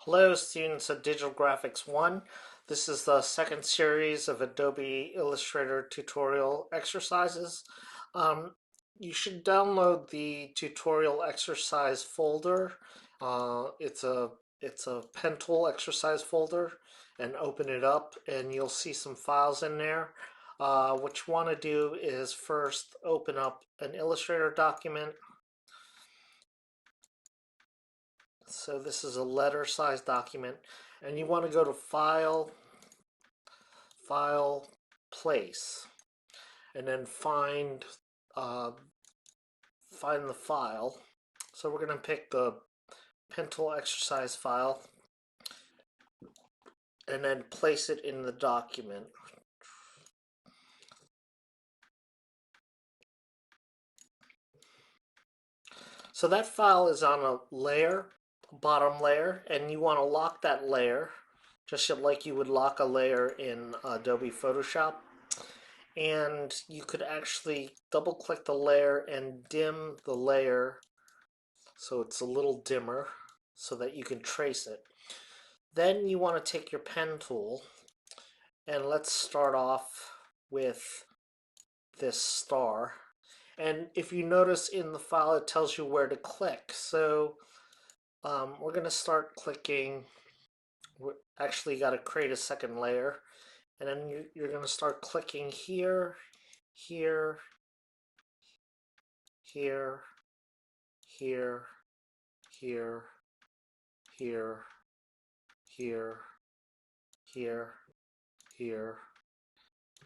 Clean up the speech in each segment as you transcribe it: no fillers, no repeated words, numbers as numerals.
Hello, students of Digital Graphics 1. This is the second series of Adobe Illustrator tutorial exercises. Um, you should download the tutorial exercise folder. It's a pen tool exercise folder, and open it up, and you'll see some files in there. What you want to do is first open up an Illustrator document. So this is a letter size document, and you want to go to File, Place, and then uh, find the file. So we're going to pick the pen tool exercise file and then place it in the document. So that file is on a layer, bottom layer, and you want to lock that layer just like you would lock a layer in Adobe Photoshop. And you could actually double click the layer and dim the layer so it's a little dimmer so that you can trace it. Then you want to take your pen tool, and let's start off with this star. And if you notice in the file, it tells you where to click. So we're going to start clicking. We're actually got to create a second layer. And then you're going to start clicking here, here, here, here, here, here, here, here, here,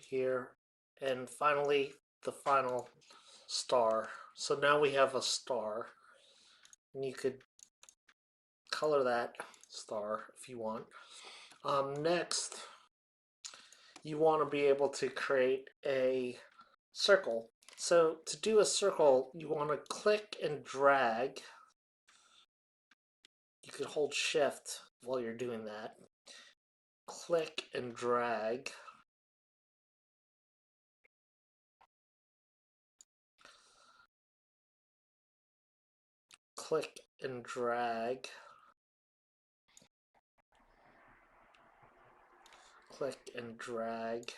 here, and finally the final star. So now we have a star, and you could color that star if you want. Next, you want to be able to create a circle. So to do a circle, you want to click and drag. You could hold shift while you're doing that. Click and drag. Click and drag. Click and drag.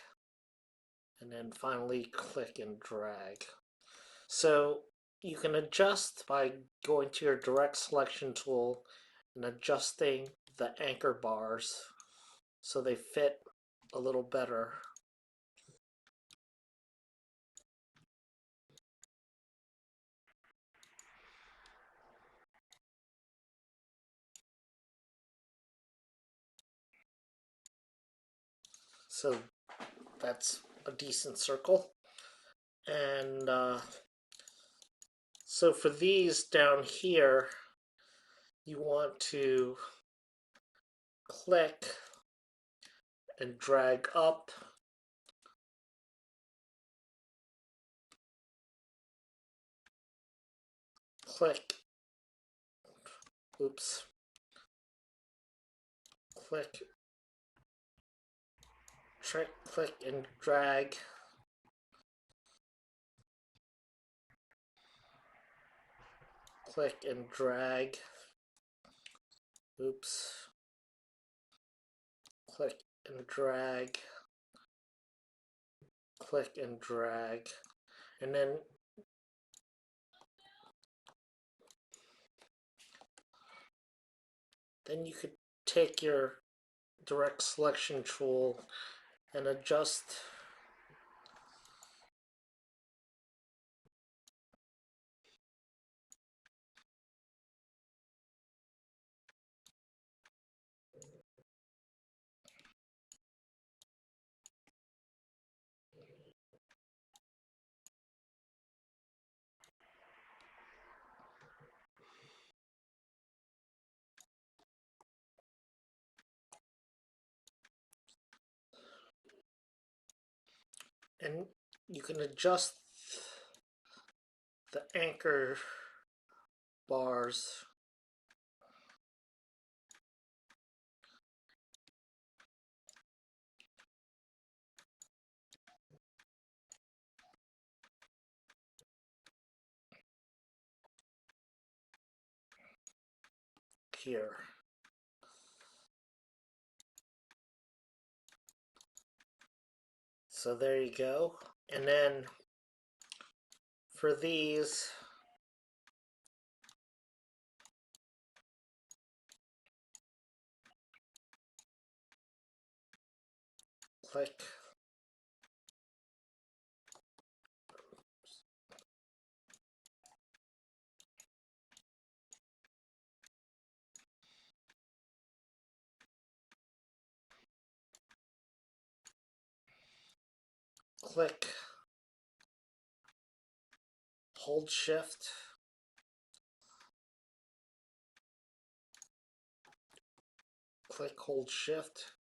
And then finally click and drag. So you can adjust by going to your direct selection tool and adjusting the anchor bars so they fit a little better. So that's a decent circle. And so for these down here, you want to click and drag up. Click, oops, click, click and drag. Click and drag. Oops. Click and drag. Click and drag. And then you could take your direct selection tool and adjust and you can adjust the anchor bars here. So there you go. And then for these, click, click, hold shift, click, hold shift,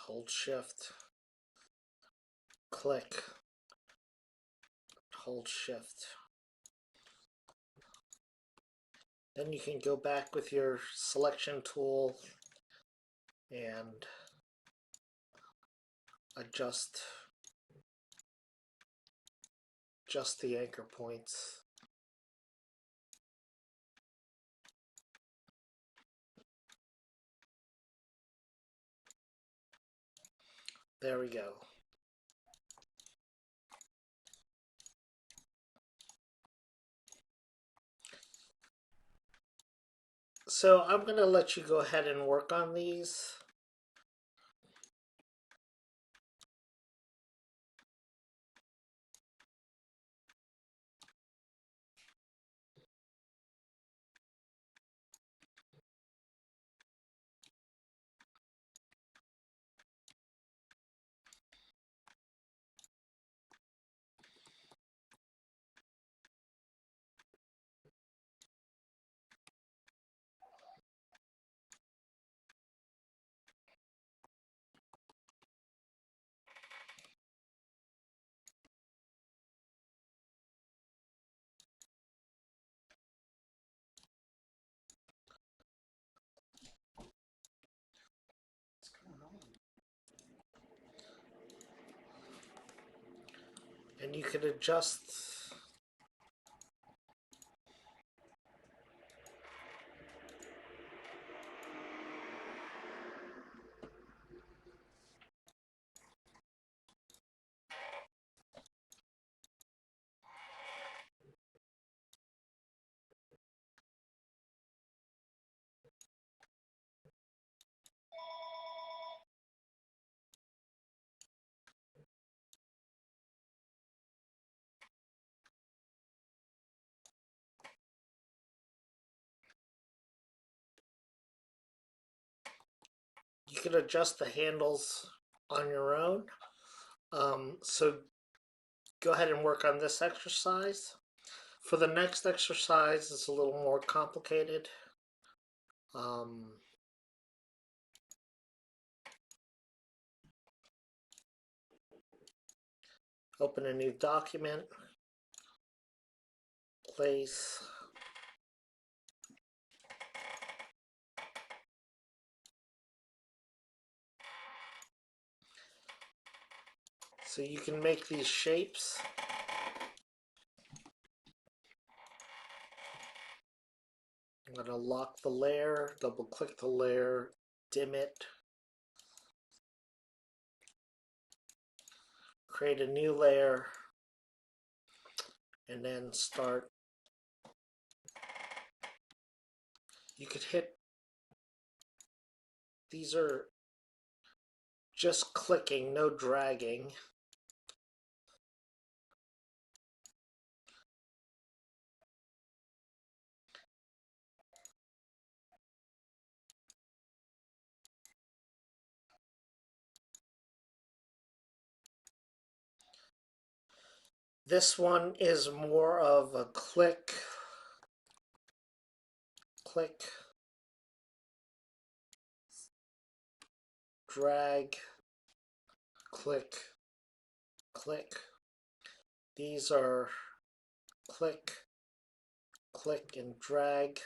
hold shift, click, hold shift. Then you can go back with your selection tool and adjust the anchor points. There we go. So I'm going to let you go ahead and work on these. And you can adjust the handles on your own. So go ahead and work on this exercise. For the next exercise, it's a little more complicated. Open a new document, place, so you can make these shapes. I'm going to lock the layer, double click the layer, dim it, create a new layer, and then start. You could hit, these are just clicking, no dragging. This one is more of a click, click, drag, click, click. These are click, click, and drag.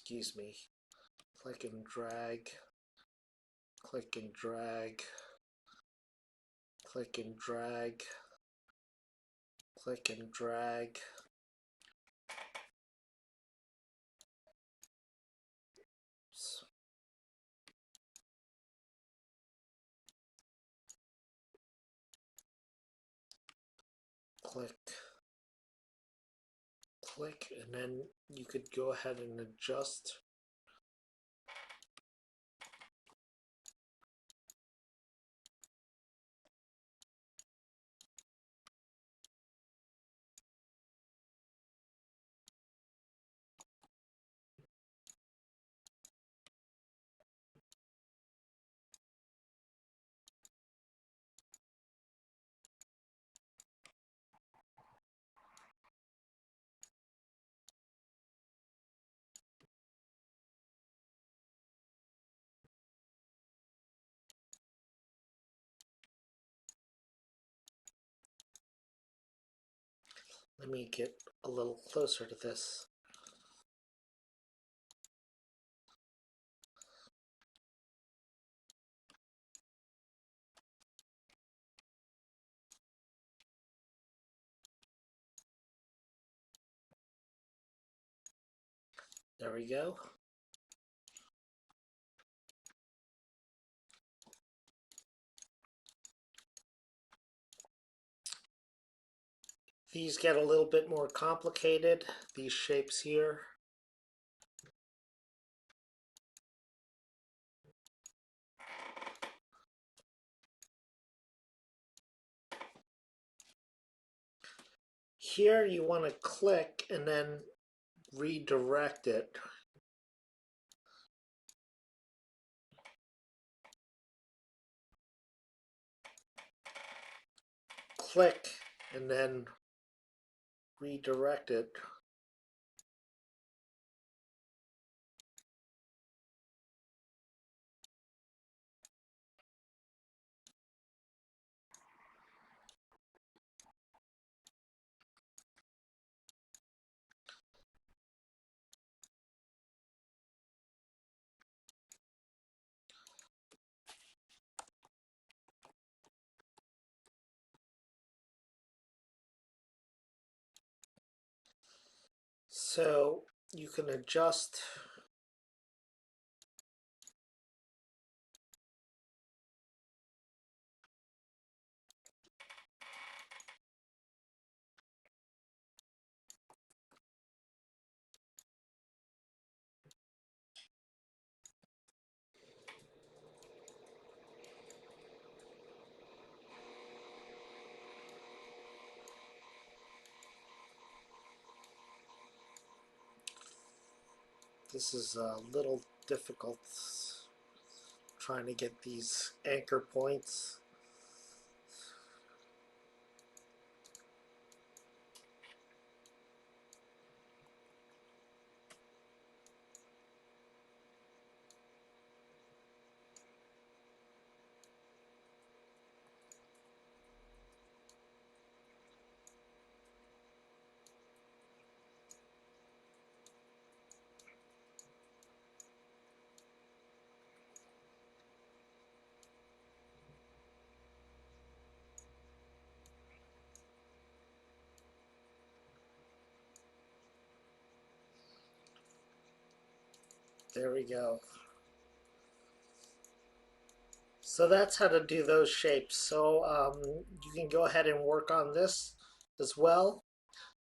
excuse me, click and drag, click and drag, click and drag, click and drag. Click, click, and then you could go ahead and adjust. Let me get a little closer to this. There we go. These get a little bit more complicated, these shapes here. Here you want to click and then redirect it. Click and then redirect it. So you can adjust this is a little difficult trying to get these anchor points. There we go. So that's how to do those shapes. So you can go ahead and work on this as well.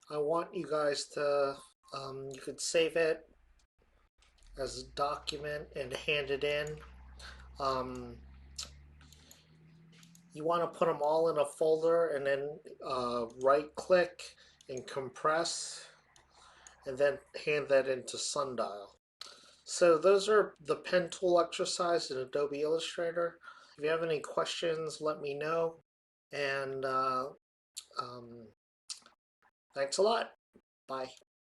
I want you guys to, you could save it as a document and hand it in. Um, you want to put them all in a folder and then right click and compress and then hand that into Sundial. So those are the pen tool exercise in Adobe Illustrator. If you have any questions, let me know. And um, thanks a lot. Bye.